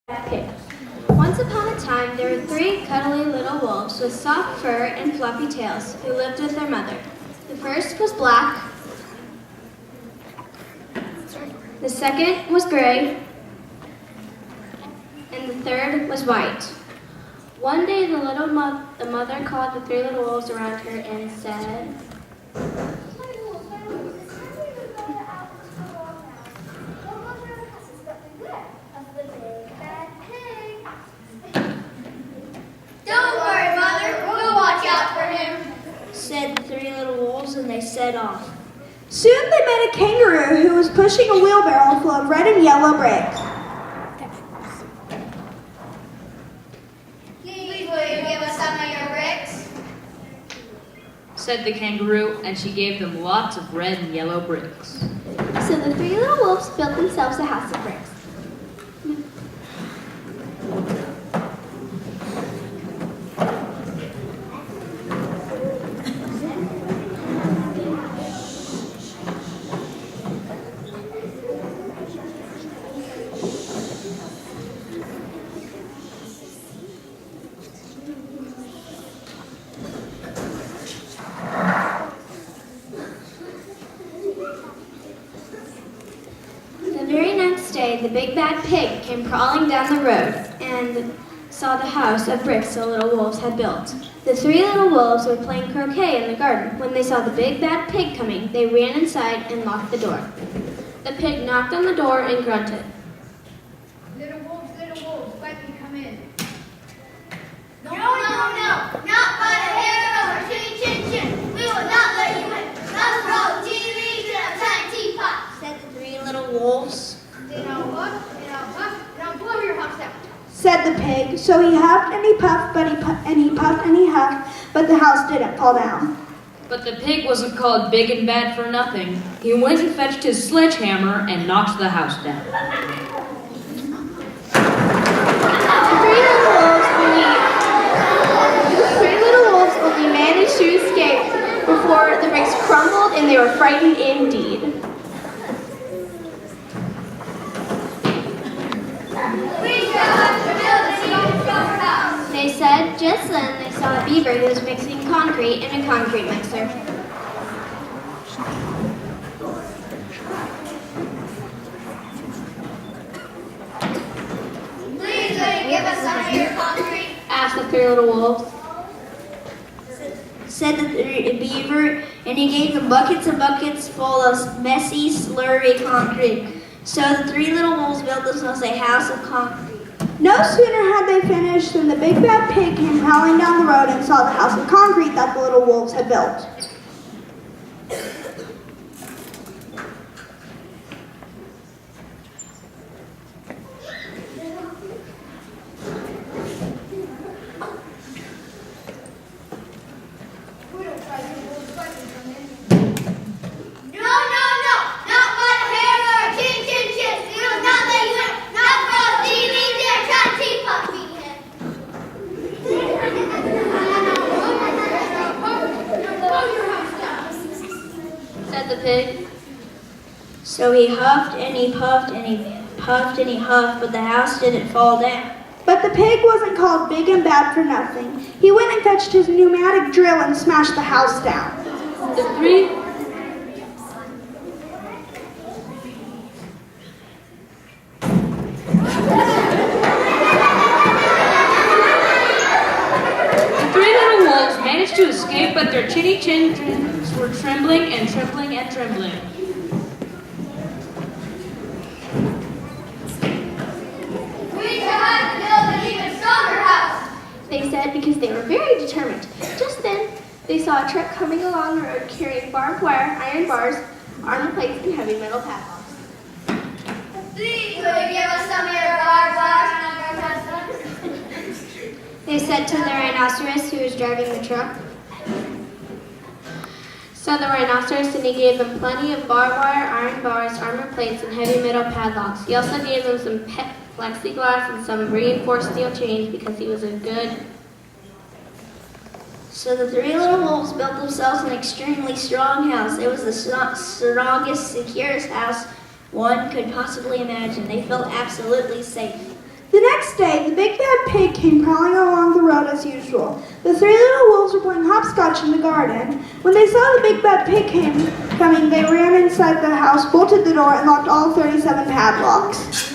Pig. Once upon a time, there were 3 cuddly little wolves with soft fur and fluffy tails who lived with their mother. The first was black, the second was gray, and the third was white. One day, the mother called the 3 little wolves around her and said, said the 3 little wolves, and they set off. Soon they met a kangaroo who was pushing a wheelbarrow full of red and yellow bricks. Please, will you give us some of your bricks? Said the kangaroo, and she gave them lots of red and yellow bricks. So the 3 little wolves built themselves a house of bricks. The big bad pig came crawling down the road and saw the house of bricks the little wolves had built. The 3 little wolves were playing croquet in the garden. When they saw the big bad pig coming, they ran inside and locked the door. The pig knocked on the door and grunted. Little wolves, let me come in. No, not by the hair of our chin. We will not let you in. Let's roll TVs in a tiny teapot, said the 3 little wolves. Then I'll blow your house out, Said the pig. So he huffed and he puffed, and he puffed and he huffed, but the house didn't fall down. But the pig wasn't called big and bad for nothing. He went and fetched his sledgehammer and knocked the house down. The 3 little wolves only managed to escape before the bricks crumbled and they were frightened indeed. They said. Just then they saw a beaver who was mixing concrete in a concrete mixer. Please, will you give us some of your concrete? Asked the 3 little wolves. Said the beaver, and he gave them buckets and buckets full of messy, slurry concrete. So the 3 little wolves built themselves a house of concrete. No sooner had they finished than the big bad pig came prowling down the road and saw the house of concrete that the little wolves had built. Said the pig. So he huffed and he puffed and he puffed and he huffed, but the house didn't fall down. But the pig wasn't called big and bad for nothing. He went and fetched his pneumatic drill and smashed the house down. The 3 little wolves managed to escape, but their chinny chins were trembling and trembling and trembling. We shall have to build an even stronger house, They said, because they were very determined. Just then, they saw a truck coming along the road carrying barbed wire, iron bars, armor plates, and heavy metal padlocks. Please, will you give us some of your barbed wire and They said to the rhinoceros who was driving the truck. So the rhinoceros, and he gave them plenty of barbed wire, iron bars, armor plates, and heavy metal padlocks. He also gave them some plexiglass and some reinforced steel chains because he was a good. So the 3 little wolves built themselves an extremely strong house. It was the strongest, securest house one could possibly imagine. They felt absolutely safe. The next day, the big bad pig came prowling along the road as usual. The three little wolves were playing hopscotch in the garden. When they saw the big bad pig coming, they ran inside the house, bolted the door, and locked all 37 padlocks.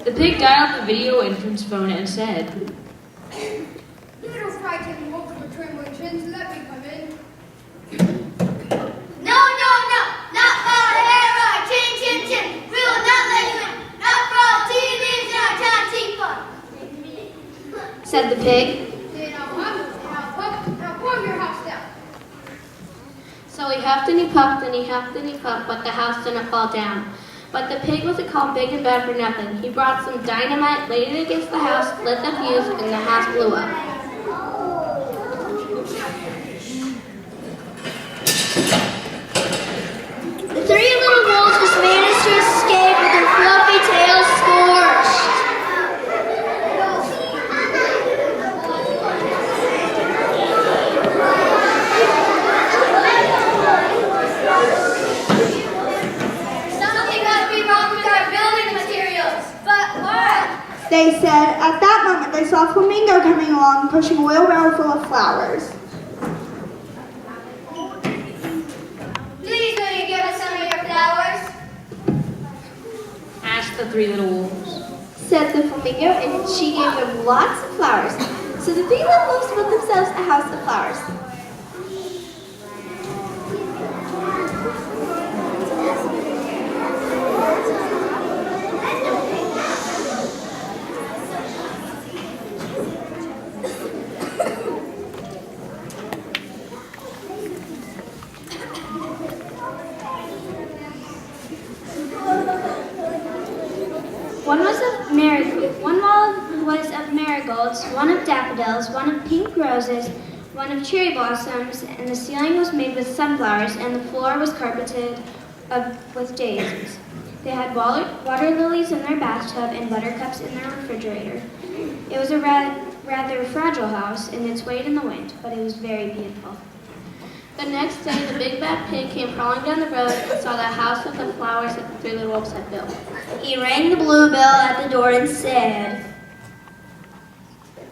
The pig dialed the video entrance phone and said, Little frightened wolves with trembling chins, let me come in. No, not for a hair or a chin. We will not let you in. Not for all TVs in our town teapot. said the pig. Then I'll huff, and I'll puff, and I'll pour your house down. So he huffed and he puffed and he huffed and he puffed, but the house didn't fall down. But the pig wasn't called big and bad for nothing. He brought some dynamite, laid it against the house, lit the fuse, and the house blew up. The three little wolves just managed to escape with their fluffy tails scorched. Something must be wrong with our building materials. But what? They said. At that moment, they saw a flamingo coming along, pushing a wheelbarrow full of flowers. Please will you give us some of your flowers? asked the three little wolves. Said the flamingo, and she gave them lots of flowers. So the three little wolves built themselves a house of flowers. One wall was of marigolds, one of daffodils, one of pink roses, one of cherry blossoms, and the ceiling was made with sunflowers, and the floor was carpeted with daisies. They had water lilies in their bathtub and buttercups in their refrigerator. It was a rather fragile house, and it swayed in the wind, but it was very beautiful. The next day, the big bad pig came crawling down the road and saw the house with the flowers that the three little wolves had built. He rang the bluebell at the door and said,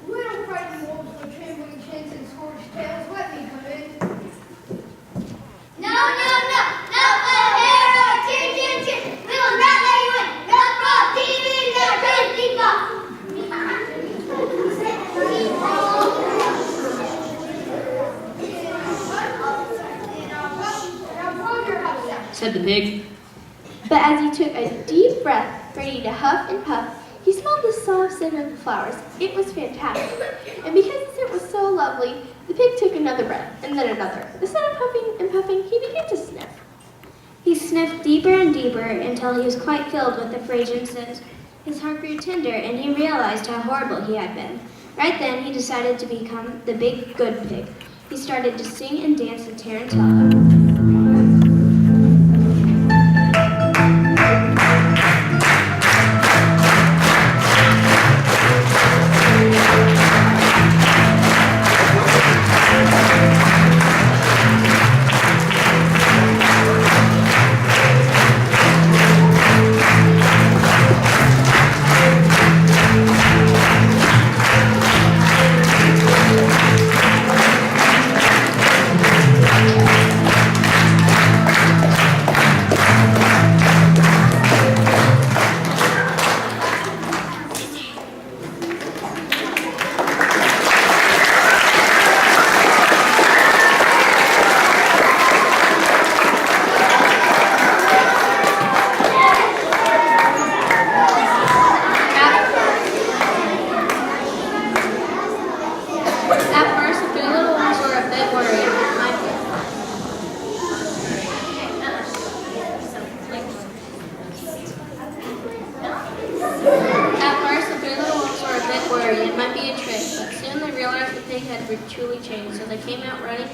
Little frightened wolves with trembling chins and scorched tails, let me come in. No, not for a hair or a chin. We will not let you in. Not for all TVs in our town teapot. Said the pig. But as he took a deep breath, ready to huff and puff, he smelled the soft scent of the flowers. It was fantastic. And because the scent was so lovely, the pig took another breath, and then another. Instead of huffing and puffing, he began to sniff. He sniffed deeper and deeper until he was quite filled with the fragrances. His heart grew tender, and he realized how horrible he had been. Right then, he decided to become the big good pig. He started to sing and dance the tarantella. It might be a trick, but soon they realized the pig had truly changed, so they came out running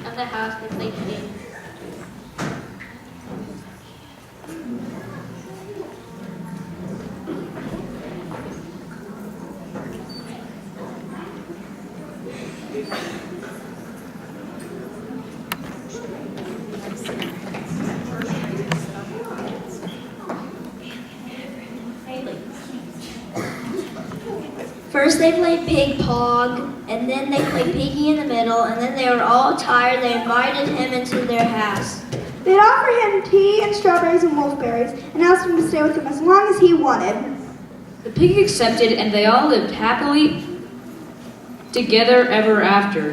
of the house and played the game. First they played pig pong, and then they played piggy in the middle, and then they were all tired. They invited him into their house. They'd offer him tea and strawberries and wolfberries and asked him to stay with them as long as he wanted. The pig accepted, and they all lived happily together ever after.